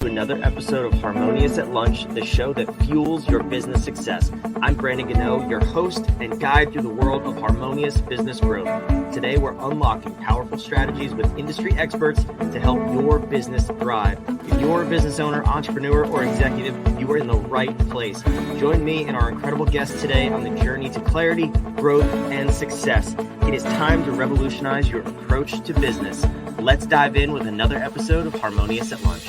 to another episode of Harmonious at Lunch, the show that fuels your business success. I'm Brandon Gano, your host and guide through the world of harmonious business growth. Today, we're unlocking powerful strategies with industry experts to help your business thrive. If you're a business owner, entrepreneur, or executive, you are in the right place. Join me and our incredible guests today on the journey to clarity, growth, and success. It is time to revolutionize your approach to business. Let's dive in with another episode of Harmonious at Lunch.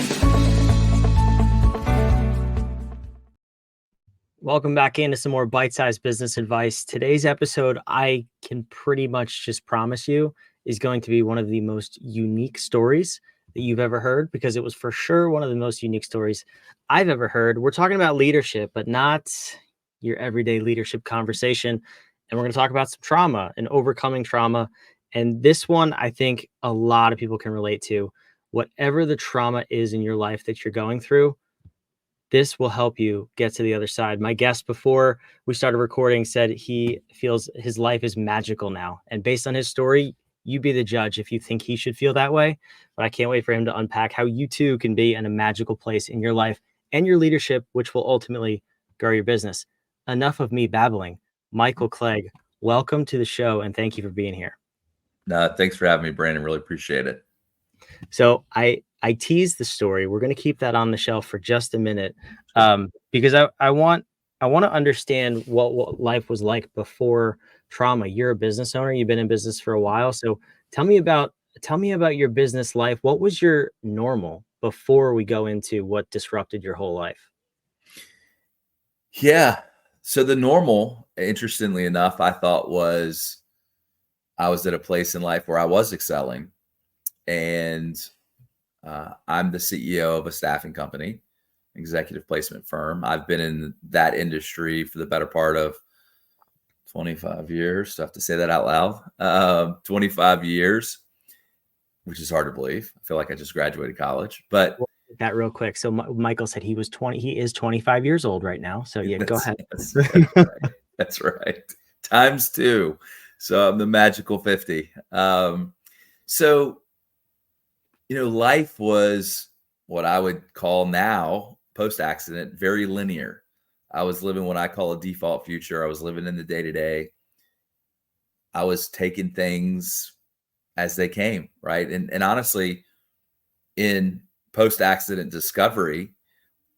Welcome back into some more bite-sized business advice. Today's episode, I can pretty much just promise you, is going to be one of the most unique stories that you've ever heard, because it was for sure one of the most unique stories I've ever heard. We're talking about leadership, but not your everyday leadership conversation. And we're going to talk about some trauma and overcoming trauma. And this one, I think a lot of people can relate to. Whatever the trauma is in your life that you're going through, this will help you get to the other side. My guest before we started recording said he feels his life is magical now. And based on his story, you be the judge if you think he should feel that way. But I can't wait for him to unpack how you too can be in a magical place in your life and your leadership, which will ultimately grow your business. Enough of me babbling. Michael Clegg, welcome to the show and thank you for being here. Thanks for having me, Brandon. Really appreciate it. So I teased the story. We're going to keep that on the shelf for just a minute, because I want to understand what life was like before trauma. You're a business owner. You've been in business for a while. So tell me about your business life. What was your normal before we go into what disrupted your whole life? Yeah. So the normal, interestingly enough, I thought I was at a place in life where I was excelling. And I'm the CEO of a staffing company, executive placement firm. I've been in that industry for the better part of 25 years. So I have to say that out loud. 25 years, which is hard to believe. I feel like I just graduated college, but that real quick. So Michael said he was 20. He is 25 years old right now. So yeah, go ahead. That's right. That's right. Times two. So I'm the magical 50. Life was what I would call now, post-accident, very linear. I was living what I call a default future. I was living in the day-to-day. I was taking things as they came, right? And honestly, in post-accident discovery,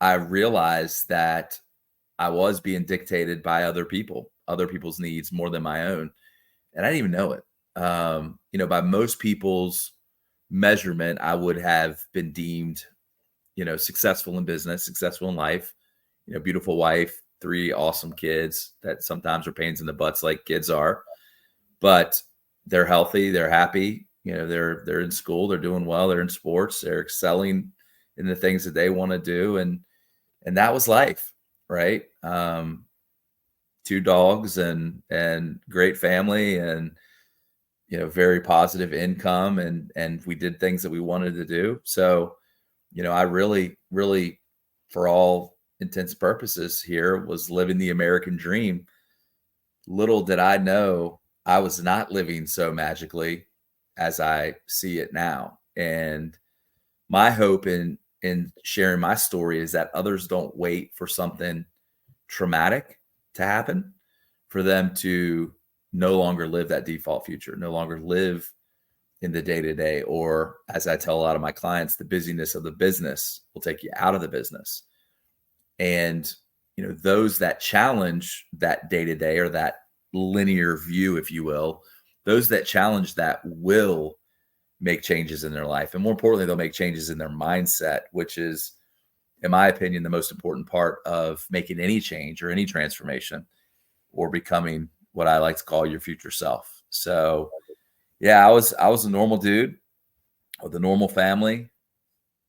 I realized that I was being dictated by other people's needs more than my own. And I didn't even know it. By most people's measurement, I would have been deemed, successful in business, successful in life, beautiful wife, 3 awesome kids that sometimes are pains in the butts like kids are, but they're healthy, they're happy, they're in school, they're doing well, they're in sports, they're excelling in the things that they want to do. And that was life, right? 2 dogs and great family and, very positive income, and we did things that we wanted to do. So, I really, really, for all intents and purposes here, was living the American dream. Little did I know I was not living so magically as I see it now. And my hope in sharing my story is that others don't wait for something traumatic to happen for them to no longer live that default future, no longer live in the day-to-day, or as I tell a lot of my clients, the busyness of the business will take you out of the business. And, those that challenge that day-to-day or that linear view, if you will, those that challenge that will make changes in their life. And more importantly, they'll make changes in their mindset, which is, in my opinion, the most important part of making any change or any transformation or becoming what I like to call your future self. So yeah, I was a normal dude with a normal family,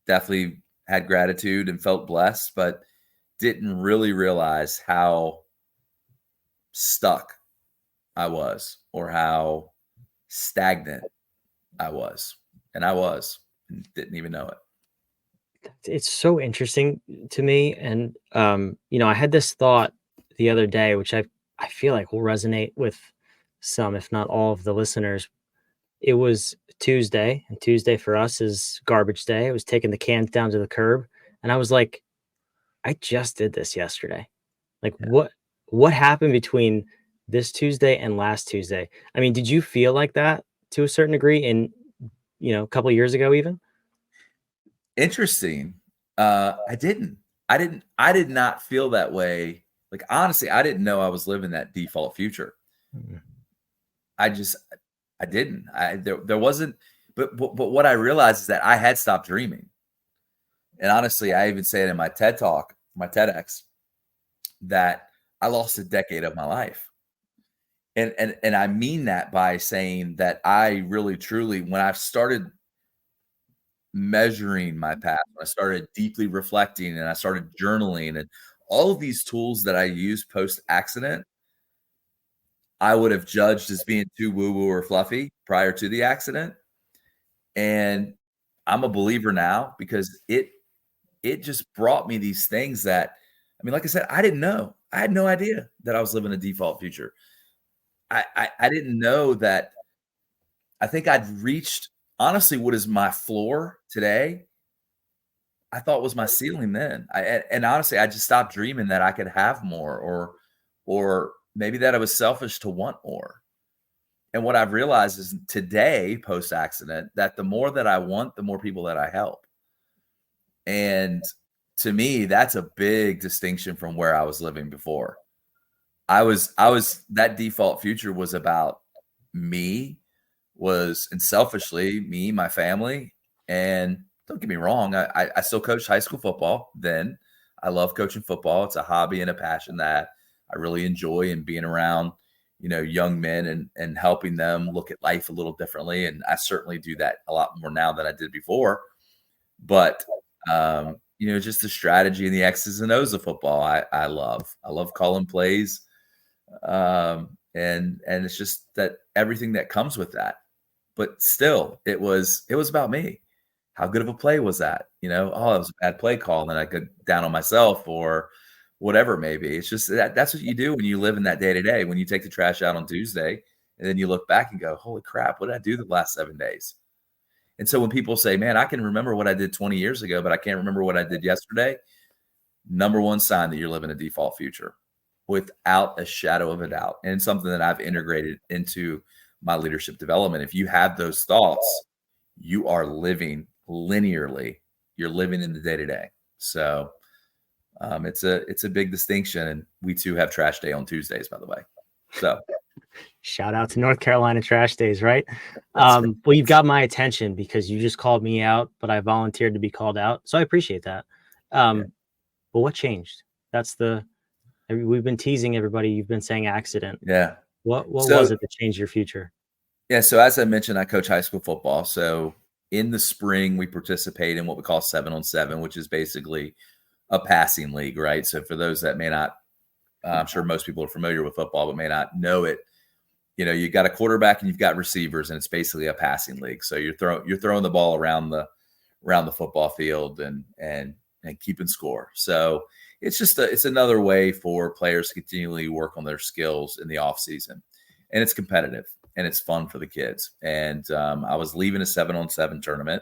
definitely had gratitude and felt blessed, but didn't really realize how stuck I was or how stagnant I was. And didn't even know it. It's so interesting to me. And, I had this thought the other day, which I feel like will resonate with some, if not all of the listeners. It was Tuesday, and Tuesday for us is garbage day. I was taking the cans down to the curb, And I was like, I just did this yesterday. Like, Yeah. what happened between this Tuesday and last Tuesday? I mean, did you feel like that to a certain degree in, a couple years ago even? Interesting. I didn't. I did not feel that way. Like, honestly, I didn't know I was living that default future. Mm. I just I didn't. There wasn't but what I realized is that I had stopped dreaming. And honestly, I even say it in my TED talk, my TEDx, that I lost a decade of my life. And I mean that by saying that I really truly, when I started measuring my path, when I started deeply reflecting and I started journaling and all of these tools that I use post accident, I would have judged as being too woo woo or fluffy prior to the accident. And I'm a believer now because it just brought me these things that, I mean, like I said, I didn't know. I had no idea that I was living a default future. I didn't know that. I think I'd reached, honestly, what is my floor today, I thought was my ceiling then. And honestly, I just stopped dreaming that I could have more, or maybe that I was selfish to want more. And what I've realized is today, post accident, that the more that I want, the more people that I help. And to me, that's a big distinction from where I was living before. I was that default future was about me, was and selfishly me, my family. And don't get me wrong, I still coached high school football then. I love coaching football. It's a hobby and a passion that I really enjoy, and being around, young men and helping them look at life a little differently. And I certainly do that a lot more now than I did before. But just the strategy and the X's and O's of football, I love. I love calling plays. And it's just that everything that comes with that. But still, it was about me. How good of a play was that? Oh, it was a bad play call, and then I could down on myself or whatever it may be. It's just that's what you do when you live in that day to day. When you take the trash out on Tuesday, and then you look back and go, "Holy crap, what did I do the last 7 days?" And so when people say, "Man, I can remember what I did 20 years ago, but I can't remember what I did yesterday," number one sign that you're living a default future, without a shadow of a doubt. And it's something that I've integrated into my leadership development. If you have those thoughts, you are living linearly. You're living in the day to day. So it's a big distinction. And we too have trash day on Tuesdays, by the way. So Shout out to North Carolina trash days, right? that's Well, you've got my attention because you just called me out, but I volunteered to be called out. So I appreciate that. yeah. But what changed? We've been teasing everybody. You've been saying accident. Yeah. What So was it that changed your future? yeah, so as I mentioned, I coach high school football. So in the spring, we participate in what we call 7-on-7, which is basically a passing league, right? So for those that may not, I'm sure most people are familiar with football, but may not know it. You've got a quarterback and you've got receivers, and it's basically a passing league. So you're throwing the ball around the football field and keeping score. So it's another way for players to continually work on their skills in the off season, and it's competitive and it's fun for the kids. And I was leaving a 7-on-7 tournament,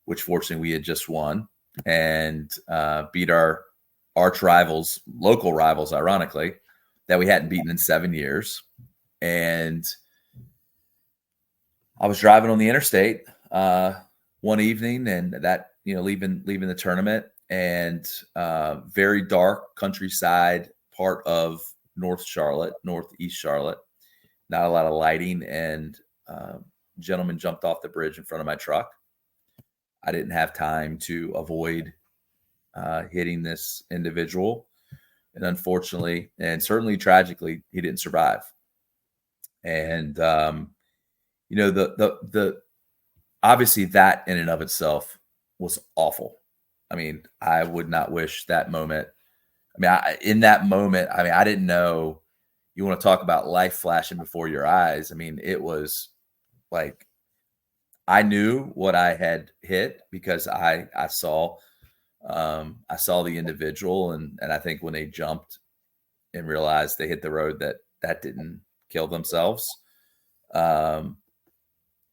which fortunately we had just won, and beat our arch rivals, local rivals, ironically, that we hadn't beaten in 7 years. And I was driving on the interstate one evening, and that leaving the tournament, and very dark countryside part of northeast Charlotte, not a lot of lighting, and gentleman jumped off the bridge in front of my truck. I didn't have time to avoid hitting this individual, and unfortunately, and certainly tragically, he didn't survive. And the obviously that in and of itself was awful. I mean, I would not wish that moment. I mean, in that moment, I mean, I didn't know. You want to talk about life flashing before your eyes. I mean, it was like I knew what I had hit because I saw the individual, and I think when they jumped and realized they hit the road, that didn't kill themselves. Um,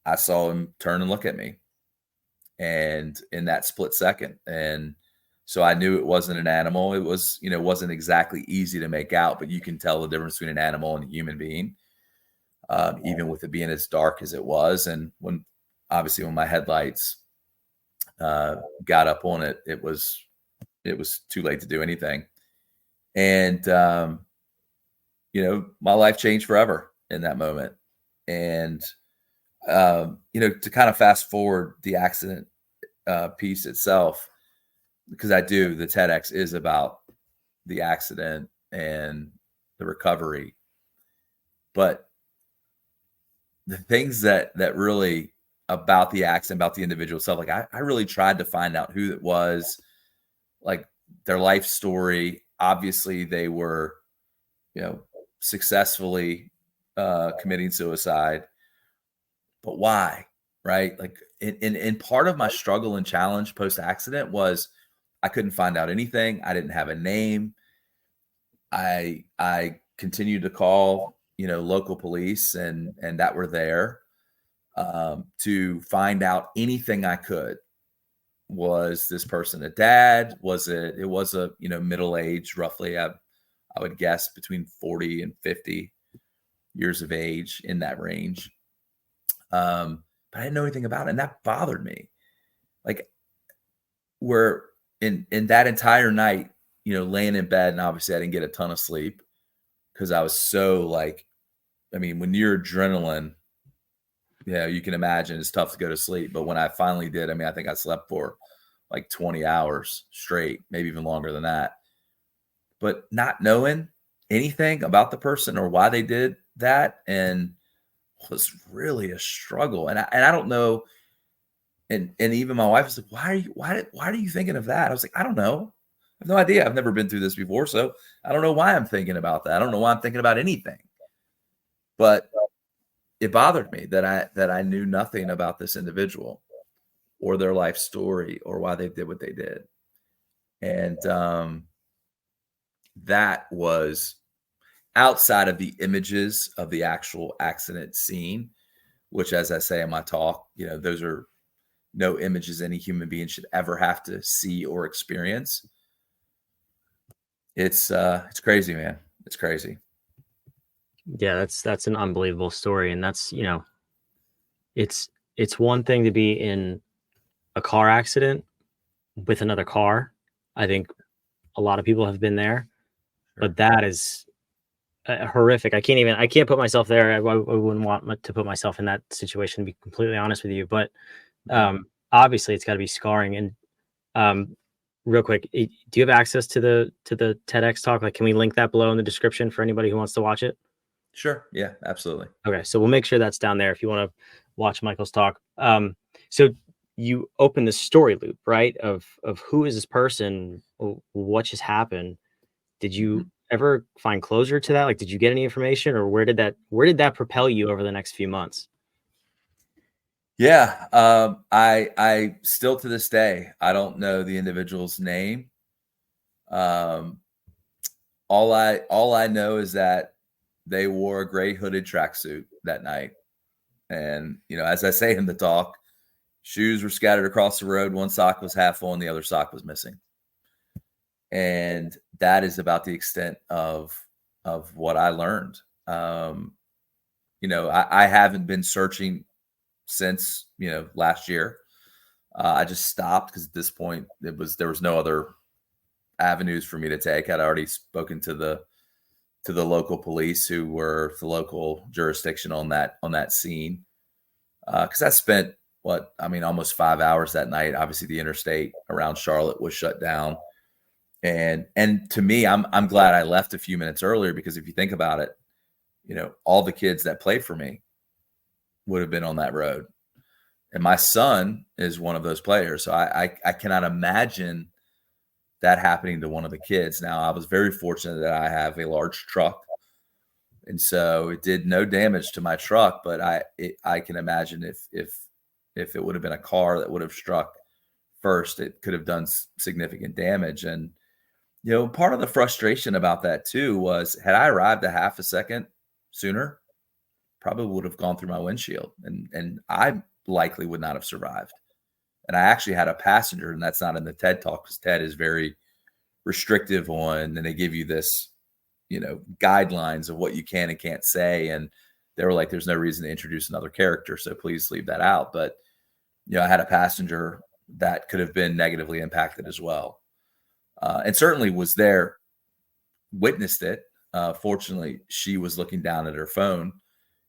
I saw him turn and look at me, and in that split second, and So I knew it wasn't an animal. It was, wasn't exactly easy to make out, but you can tell the difference between an animal and a human being, even with it being as dark as it was. And when my headlights got up on it, it was too late to do anything. And, my life changed forever in that moment. And, to kind of fast forward the accident piece itself, because the TEDx is about the accident and the recovery. But the things that really about the accident, about the individual itself, like I really tried to find out who it was, like their life story. Obviously they were, successfully committing suicide, but why? Right? Like in part of my struggle and challenge post accident was I couldn't find out anything. I didn't have a name. I continued to call, local police and that were there to find out anything I could. Was this person a dad? It was a, middle age, roughly. I would guess between 40 and 50 years of age, in that range. But I didn't know anything about it. And that bothered me. Like, we're in that entire night, laying in bed, and obviously I didn't get a ton of sleep because I was so when you're adrenaline, you can imagine it's tough to go to sleep. But when I finally did, I think I slept for like 20 hours straight, maybe even longer than that. But not knowing anything about the person or why they did that, and was really a struggle. And I don't know. And even my wife was like, why are you thinking of that? I was like, I don't know. I have no idea. I've never been through this before. So I don't know why I'm thinking about that. I don't know why I'm thinking about anything. But it bothered me that I knew nothing about this individual or their life story or why they did what they did. And that was outside of the images of the actual accident scene, which, as I say in my talk, those are no images any human being should ever have to see or experience. It's crazy, man. It's crazy. Yeah, that's an unbelievable story. And that's, it's one thing to be in a car accident with another car. I think a lot of people have been there, but that is horrific. I can't put myself there. I wouldn't want to put myself in that situation, to be completely honest with you. But obviously it's got to be scarring. And real quick, do you have access to the TEDx talk? Like, can we link that below in the description for anybody who wants to watch it? Sure. Yeah, absolutely. Okay, so we'll make sure that's down there if you want to watch Michael's talk. So you open the story loop, right? Of who is this person? What just happened? Did you ever find closure to that? Like, did you get any information, or where did that propel you over the next few months? Yeah. I still to this day, I don't know the individual's name. All I know is that they wore a gray hooded tracksuit that night. And, as I say in the talk, shoes were scattered across the road. One sock was half full and the other sock was missing. And that is about the extent of what I learned. I haven't been searching since, last year. I just stopped because at this point there was no other avenues for me to take. I'd already spoken to the local police, who were the local jurisdiction on that scene. Because I spent almost 5 hours that night. Obviously the interstate around Charlotte was shut down. And to me, I'm glad I left a few minutes earlier, because if you think about it, all the kids that played for me would have been on that road. And my son is one of those players. So I cannot imagine that happening to one of the kids. Now, I was very fortunate that I have a large truck, and so it did no damage to my truck. But I can imagine if it would have been a car that would have struck first, it could have done significant damage. And part of the frustration about that too was, had I arrived a half a second sooner, probably would have gone through my windshield, and I likely would not have survived. And I actually had a passenger, and that's not in the TED talk because TED is very restrictive on, and they give you this, guidelines of what you can and can't say. And they were like, there's no reason to introduce another character, so please leave that out. But, I had a passenger that could have been negatively impacted as well. And certainly was there, witnessed it. Fortunately, she was looking down at her phone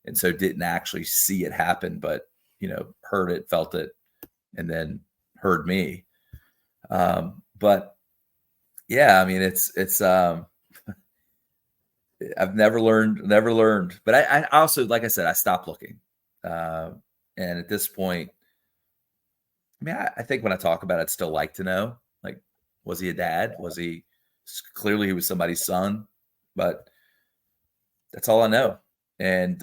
and so didn't actually see it happen, but, heard it, felt it, and then heard me. But yeah, I mean, it's I've never learned, but I also, like I said, I stopped looking. And at this point, I mean, I think when I talk about it, I'd still like to know, like, was he a dad? Clearly he was somebody's son, but that's all I know. And,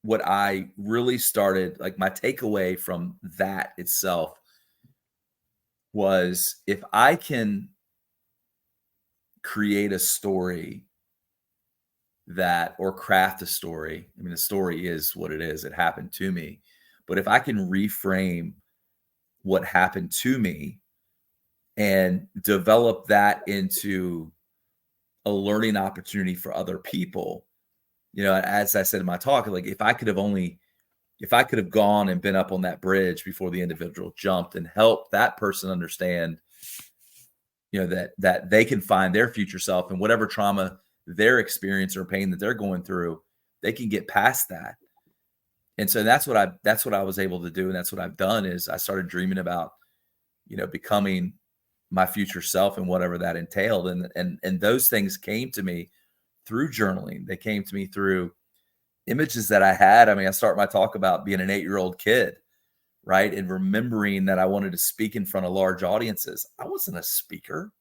what I really started, like my takeaway from that itself was, if I can create a story or craft a story, I mean, the story is what it is. It happened to me. But if I can reframe what happened to me and develop that into a learning opportunity for other people, as I said in my talk, like if I could have gone and been up on that bridge before the individual jumped and helped that person understand, that they can find their future self, and whatever trauma their experience or pain that they're going through, they can get past that. And so that's what I was able to do. And that's what I've done, is I started dreaming about, becoming my future self and whatever that entailed. And those things came to me through journaling. They came to me through images that I had. I mean, I start my talk about being an 8-year-old kid, right? And remembering that I wanted to speak in front of large audiences. I wasn't a speaker.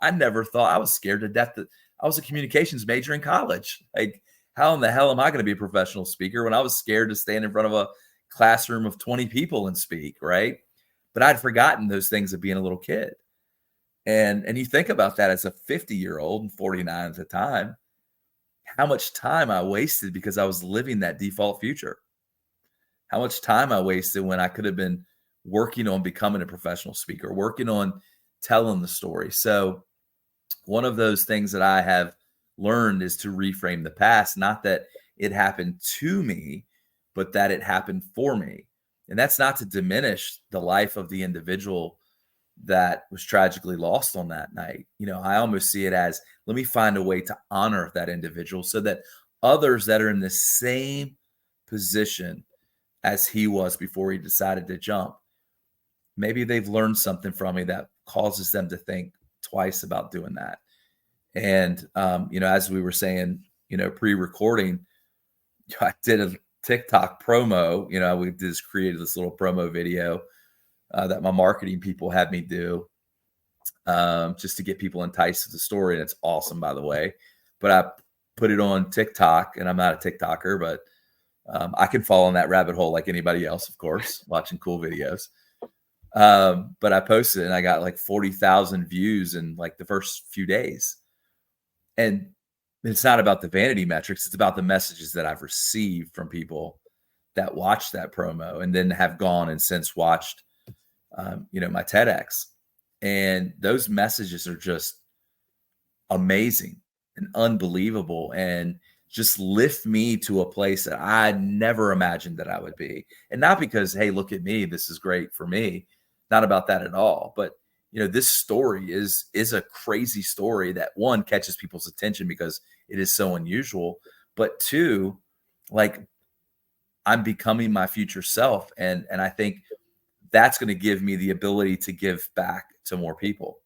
I never thought. I was scared to death that I was a communications major in college. Like, how in the hell am I going to be a professional speaker when I was scared to stand in front of a classroom of 20 people and speak, right? But I'd forgotten those things of being a little kid. And you think about that as a 50-year-old and 49 at the time, how much time I wasted because I was living that default future. How much time I wasted when I could have been working on becoming a professional speaker, working on telling the story. So one of those things that I have learned is to reframe the past, not that it happened to me, but that it happened for me. And that's not to diminish the life of the individual that was tragically lost on that night. I almost see it as, let me find a way to honor that individual so that others that are in the same position as he was before he decided to jump, maybe they've learned something from me that causes them to think twice about doing that. And, as we were saying, pre-recording, I did a TikTok promo. We just created this little promo video that my marketing people had me do, just to get people enticed to the story. And it's awesome, by the way. But I put it on TikTok, and I'm not a TikToker, but I can fall in that rabbit hole like anybody else, of course, watching cool videos. But I posted it, and I got like 40,000 views in like the first few days. And it's not about the vanity metrics. It's about the messages that I've received from people that watched that promo and then have gone and since watched, my TEDx. And those messages are just amazing and unbelievable, and just lift me to a place that I never imagined that I would be. And not because, hey, look at me, this is great for me. Not about that at all. But, this story is a crazy story that, one, catches people's attention because it is so unusual. But two, like, I'm becoming my future self. And I think that's going to give me the ability to give back to more people.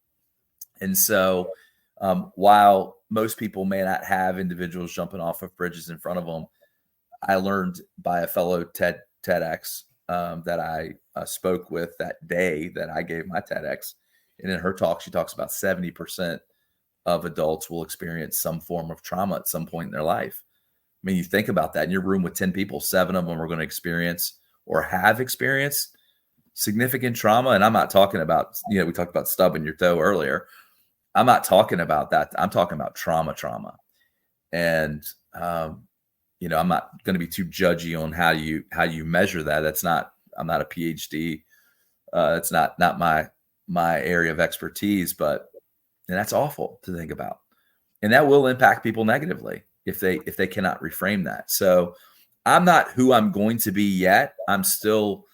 And so, while most people may not have individuals jumping off of bridges in front of them, I learned by a fellow TEDx that I spoke with that day that I gave my TEDx. And in her talk, she talks about 70% of adults will experience some form of trauma at some point in their life. I mean, you think about that in your room with 10 people, 7 of them are going to experience or have experienced significant trauma. And I'm not talking about, we talked about stubbing your toe earlier. I'm not talking about that. I'm talking about trauma. And I'm not going to be too judgy on how you measure that. I'm not a PhD. It's not my area of expertise, but and that's awful to think about. And that will impact people negatively if they cannot reframe that. So I'm not who I'm going to be yet. I'm still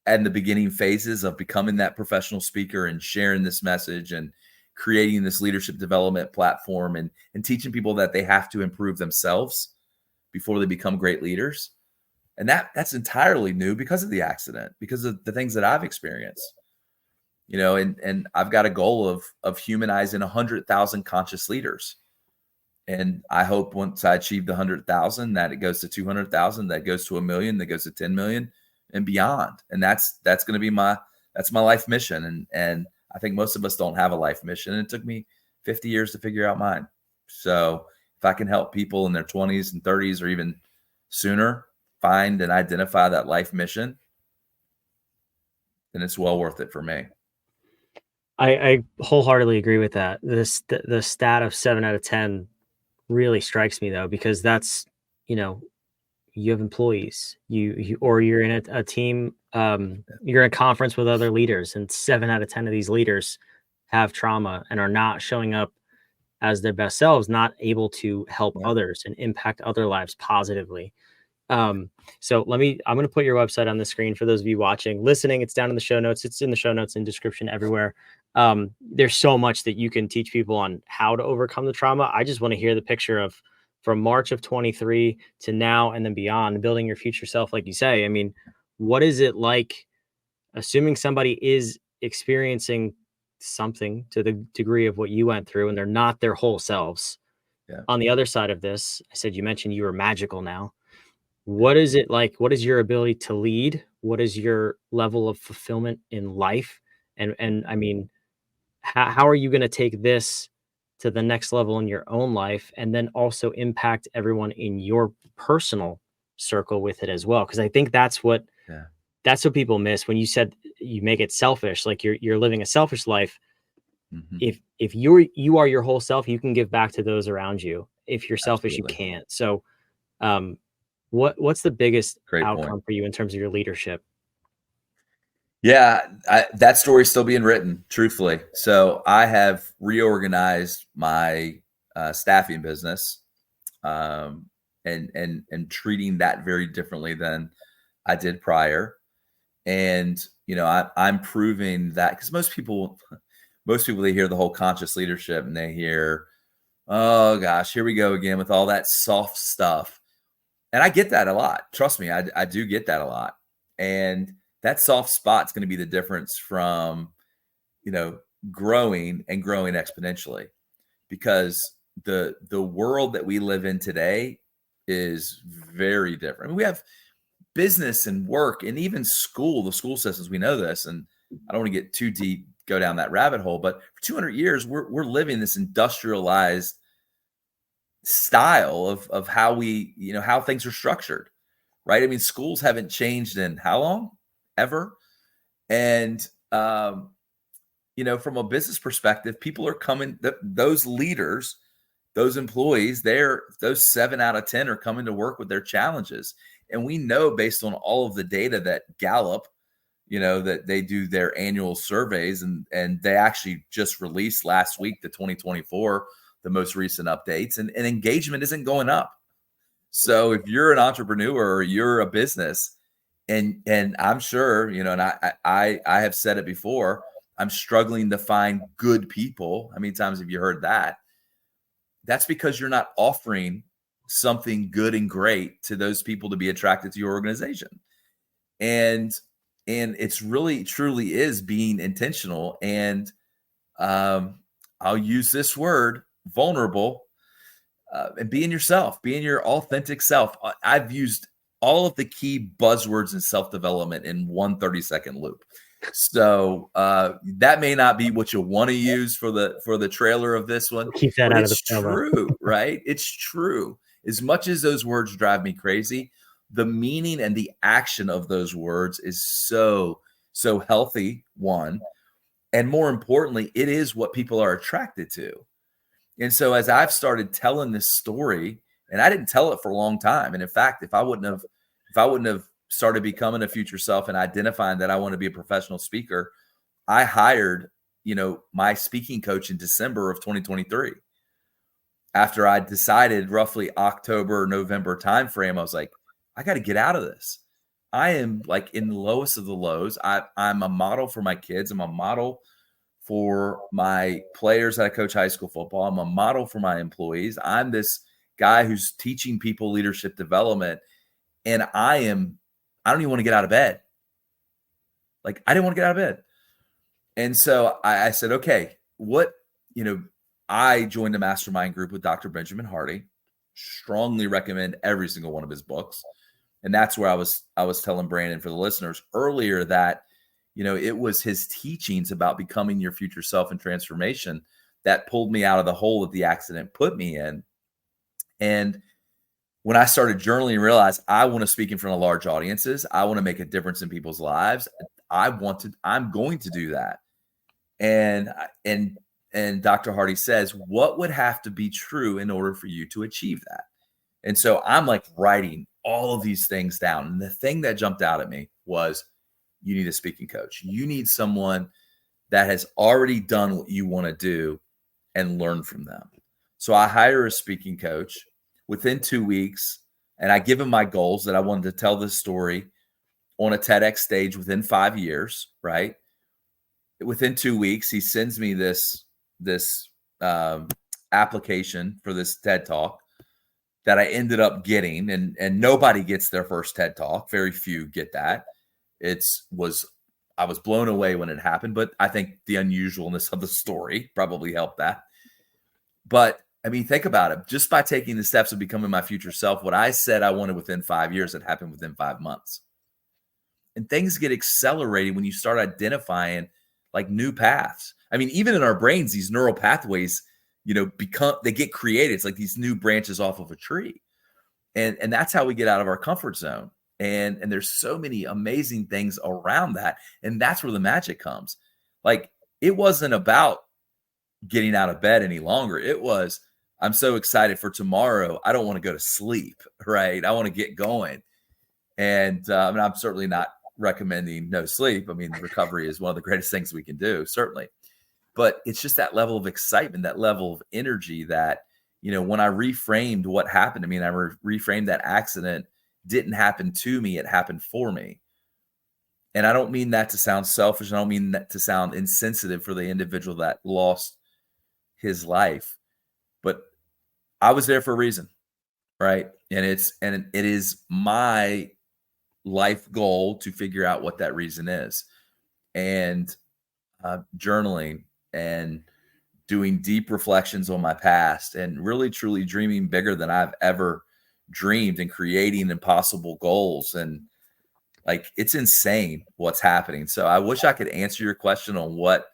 in the beginning phases of becoming that professional speaker and sharing this message and creating this leadership development platform and teaching people that they have to improve themselves before they become great leaders. And that's entirely new because of the accident, because of the things that I've experienced. And I've got a goal of humanizing 100,000 conscious leaders. And I hope once I achieve the 100,000, that it goes to 200,000, that goes to 1 million, that goes to 10 million and beyond. And that's going to be my life mission. And I think most of us don't have a life mission. And it took me 50 years to figure out mine. So if I can help people in their 20s and 30s or even sooner find and identify that life mission, then it's well worth it for me. I wholeheartedly agree with that. The stat of 7 out of 10 really strikes me though, because that's, you have employees, or you're in a team, you're in a conference with other leaders, and 7 out of 10 of these leaders have trauma and are not showing up as their best selves, not able to help others and impact other lives positively. So I'm going to put your website on the screen for those of you watching. Listening, it's down in the show notes. It's in the show notes and description everywhere. There's so much that you can teach people on how to overcome the trauma. I just want to hear the picture of from March of 23 to now and then beyond, building your future self, like you say. I mean, what is it like, assuming somebody is experiencing something to the degree of what you went through and they're not their whole selves? Yeah. On the other side of this, I said, you mentioned you were magical now. What is it like? What is your ability to lead? What is your level of fulfillment in life? And I mean, how are you going to take this to the next level in your own life, and then also impact everyone in your personal circle with it as well? Because I think that's what people miss when you said you make it selfish, like you're living a selfish life. Mm-hmm. If you are your whole self, you can give back to those around you. If you're selfish, Absolutely. you can't. So, what's the biggest Great outcome point. for you in terms of your leadership? Yeah, that story's still being written, truthfully. So I have reorganized my staffing business, and treating that very differently than I did prior. And I'm proving that, because most people they hear the whole conscious leadership and they hear, oh gosh, here we go again with all that soft stuff. And I get that a lot. Trust me, I do get that a lot. And that soft spot's going to be the difference from, growing exponentially, because the world that we live in today is very different. I mean, we have business and work and even school, the school systems, we know this, and I don't want to get too deep, go down that rabbit hole, but for 200 years, we're living this industrialized style of how we, how things are structured, right? I mean, schools haven't changed in how long? Ever. And, from a business perspective, people are coming, those leaders, those employees, those 7 out of 10 are coming to work with their challenges. And we know, based on all of the data that Gallup, that they do their annual surveys, and they actually just released last week, the 2024, the most recent updates, and engagement isn't going up. So if you're an entrepreneur or you're a business, and I'm sure, and I have said it before, I'm struggling to find good people. How many times have you heard that? That's because you're not offering something good and great to those people to be attracted to your organization. And it's really, truly is being intentional. And I'll use this word, vulnerable, and being yourself, being your authentic self. I've used all of the key buzzwords in self-development in one 30-second loop. So that may not be what you want to use for the trailer of this one. Keep that but out of the it's promo. true, right? It's true. As much as those words drive me crazy, the meaning and the action of those words is so healthy, one. And more importantly, it is what people are attracted to. And so as I've started telling this story And I didn't tell it for a long time. And in fact, if I wouldn't have started becoming a future self and identifying that I want to be a professional speaker, I hired, my speaking coach in December of 2023. After I decided roughly October, November timeframe, I was like, I got to get out of this. I am like in the lowest of the lows. I'm a model for my kids. I'm a model for my players that I coach high school football. I'm a model for my employees. I'm this guy who's teaching people leadership development. And I don't even want to get out of bed. Like, I didn't want to get out of bed. And so I said, okay, I joined a mastermind group with Dr. Benjamin Hardy. Strongly recommend every single one of his books. And that's where I was telling Brandon, for the listeners earlier, that, it was his teachings about becoming your future self and transformation that pulled me out of the hole that the accident put me in. And when I started journaling and realized I want to speak in front of large audiences, I want to make a difference in people's lives, I'm going to do that. And Dr. Hardy says, what would have to be true in order for you to achieve that? And so I'm like writing all of these things down. And the thing that jumped out at me was, you need a speaking coach. You need someone that has already done what you want to do and learn from them. So I hire a speaking coach within 2 weeks, and I give him my goals that I wanted to tell this story on a TEDx stage within 5 years, right? Within 2 weeks, he sends me this application for this TED Talk that I ended up getting, and nobody gets their first TED Talk. Very few get that. I was blown away when it happened, but I think the unusualness of the story probably helped that. But I mean, think about it. Just by taking the steps of becoming my future self, what I said I wanted within 5 years, it happened within 5 months. And things get accelerated when you start identifying like new paths. I mean, even in our brains, these neural pathways, they get created. It's like these new branches off of a tree. And that's how we get out of our comfort zone. And there's so many amazing things around that. And that's where the magic comes. Like, it wasn't about getting out of bed any longer. It was, I'm so excited for tomorrow. I don't want to go to sleep, right? I want to get going. And I'm certainly not recommending no sleep. I mean, recovery is one of the greatest things we can do, certainly. But it's just that level of excitement, that level of energy that, when I reframed what happened to me, and I reframed that accident didn't happen to me, it happened for me. And I don't mean that to sound selfish. I don't mean that to sound insensitive for the individual that lost his life, but I was there for a reason, right? And it is my life goal to figure out what that reason is. And journaling and doing deep reflections on my past and really truly dreaming bigger than I've ever dreamed and creating impossible goals. And like, it's insane what's happening. So I wish I could answer your question on what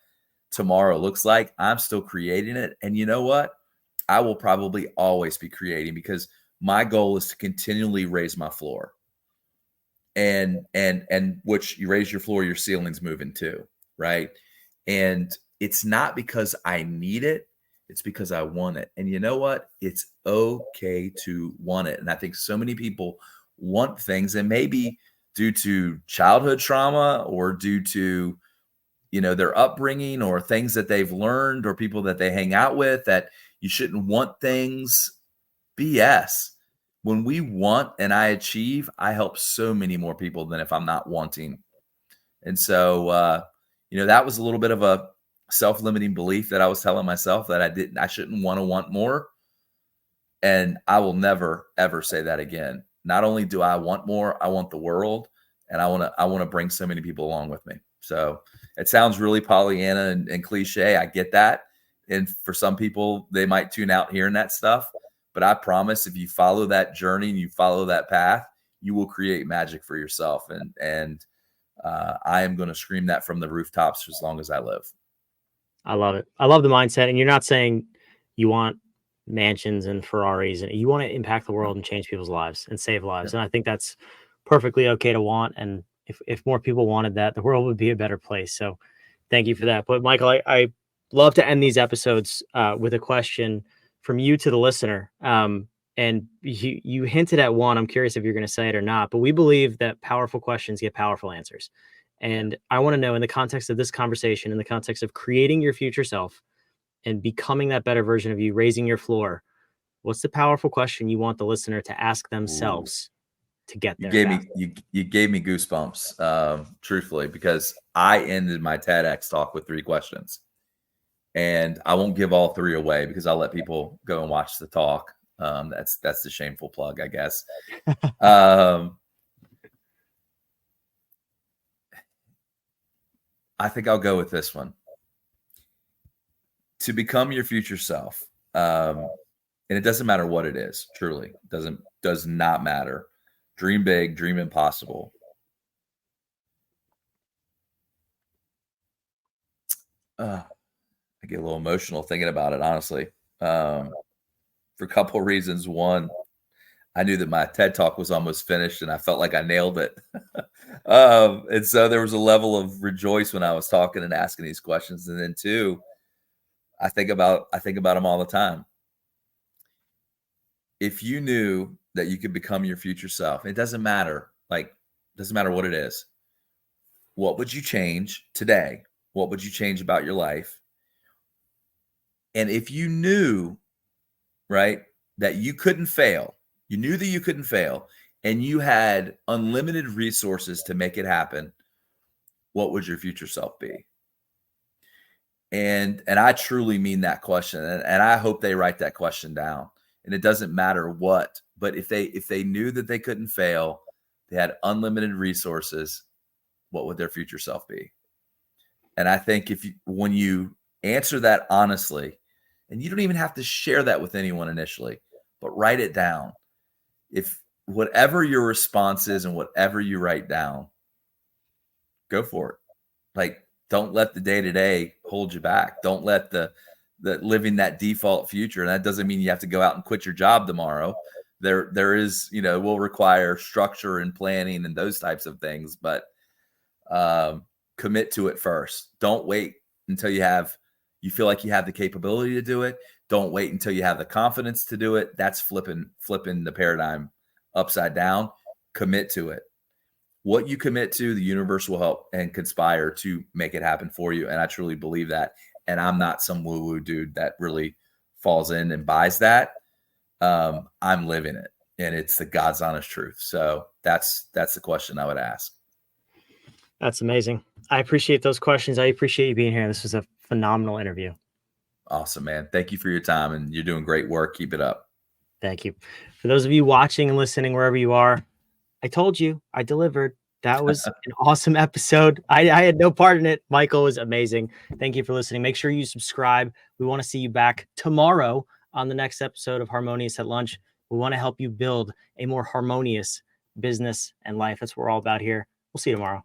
tomorrow looks like. I'm still creating it. And you know what? I will probably always be creating, because my goal is to continually raise my floor. And which you raise your floor, your ceiling's moving too, right? And it's not because I need it. It's because I want it. And you know what? It's okay to want it. And I think so many people want things, and maybe due to childhood trauma or due to, their upbringing or things that they've learned or people that they hang out with, that you shouldn't want things. BS. When we want and I achieve, I help so many more people than if I'm not wanting. And so, that was a little bit of a self-limiting belief that I was telling myself, that I shouldn't want more. And I will never, ever say that again. Not only do I want more, I want the world, and I want to bring so many people along with me. So it sounds really Pollyanna and cliche. I get that. And for some people, they might tune out hearing that stuff. But I promise, if you follow that journey and you follow that path, you will create magic for yourself. And I am going to scream that from the rooftops as long as I live. I love it. I love the mindset. And you're not saying you want mansions and Ferraris, and you want to impact the world and change people's lives and save lives. Yeah. And I think that's perfectly okay to want. And if more people wanted that, the world would be a better place. So thank you for that. But Michael, I love to end these episodes with a question from you to the listener. And And you hinted at one. I'm curious if you're going to say it or not, but we believe that powerful questions get powerful answers. And I want to know, in the context of this conversation, in the context of creating your future self and becoming that better version of you, raising your floor, what's the powerful question you want the listener to ask Ooh. themselves to get You there gave fast? me you gave me goosebumps, truthfully, because I ended my TEDx talk with 3 questions. And I won't give all 3 away because I'll let people go and watch the talk. That's the shameful plug, I guess. Um, I think I'll go with this one. To become your future self, and it doesn't matter what it is, truly. Does not matter. Dream big, dream impossible. I get a little emotional thinking about it, honestly. For a couple of reasons. One, I knew that my TED talk was almost finished and I felt like I nailed it. And so there was a level of rejoice when I was talking and asking these questions. And then two, I think about them all the time. If you knew that you could become your future self, it doesn't matter. Doesn't matter what it is. What would you change today? What would you change about your life? And if you knew, right, that you couldn't fail, you knew that you couldn't fail, and you had unlimited resources to make it happen, what would your future self be? And I truly mean that question, and I hope they write that question down. And it doesn't matter what, but if they knew that they couldn't fail, they had unlimited resources, what would their future self be? And I think when you answer that honestly, and you don't even have to share that with anyone initially, but write it down. If whatever your response is and whatever you write down, go for it. Don't let the day to day hold you back. Don't let the living that default future. And that doesn't mean you have to go out and quit your job tomorrow. There is, will require structure and planning and those types of things, but commit to it first. Don't wait until you feel like you have the capability to do it. Don't wait until you have the confidence to do it. That's flipping the paradigm upside down. Commit to it. What you commit to, the universe will help and conspire to make it happen for you. And I truly believe that. And I'm not some woo-woo dude that really falls in and buys that. I'm living it, and it's the God's honest truth. So that's the question I would ask. That's amazing. I appreciate those questions. I appreciate you being here. This was a phenomenal interview. Awesome, man. Thank you for your time, and you're doing great work. Keep it up. Thank you. For those of you watching and listening, wherever you are, I told you, I delivered. That was an awesome episode. I had no part in it. Michael was amazing. Thank you for listening. Make sure you subscribe. We want to see you back tomorrow on the next episode of Harmonious at Lunch. We want to help you build a more harmonious business and life. That's what we're all about here. We'll see you tomorrow.